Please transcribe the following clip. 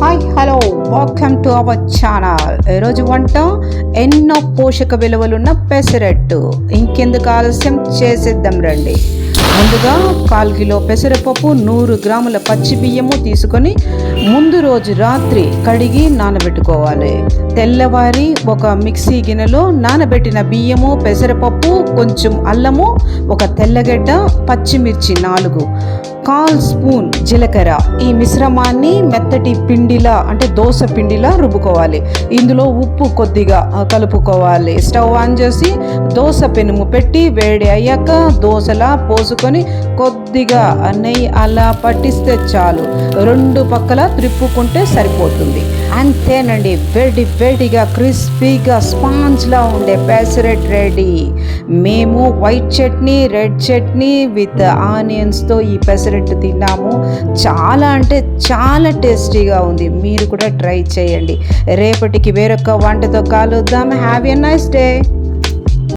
Hi hello welcome to our channel. ఈరోజు వంట ఎన్నో పోషక విలువలున్న పెసరట్టు. ఇంకెందుకు ఆలస్యం, చేసేద్దాం రండి. ముందుగా 1/4 కిలో పెసరపప్పు, 100 గ్రాముల పచ్చి బియ్యము తీసుకొని ముందు రోజు రాత్రి కడిగి నానబెట్టుకోవాలి. తెల్లవారి ఒక మిక్సీ గిన్నెలో నానబెట్టిన బియ్యము, పెసరపప్పు, కొంచెం అల్లము, ఒక తెల్లగడ్డ, పచ్చిమిర్చి 4, 1/4 స్పూన్ జీలకర్ర. ఈ మిశ్రమాన్ని మెత్తటి పిండిలా అంటే దోశ పిండిలా రుబ్బుకోవాలి. ఇందులో ఉప్పు కొద్దిగా కలుపుకోవాలి. స్టవ్ ఆన్ చేసి దోశ పెనుము పెట్టి వేడి అయ్యాక దోశలా పోసుకొని కొద్దిగా నెయ్యి అలా పట్టిస్తే చాలు. 2 పక్కల త్రిప్పుకుంటే సరిపోతుంది. అంతేనండి, వేడిగా క్రిస్పీగా స్పాంజ్లా ఉండే పెసరట్ రెడీ. మేము white chutney, red chutney with ఆనియన్స్తో ఈ పెసరట్టు తిన్నాము. చాలా అంటే చాలా టేస్టీగా ఉంది. మీరు కూడా ట్రై చేయండి. రేపటికి వేరొక వంటతో కలుద్దాం. Have a nice day.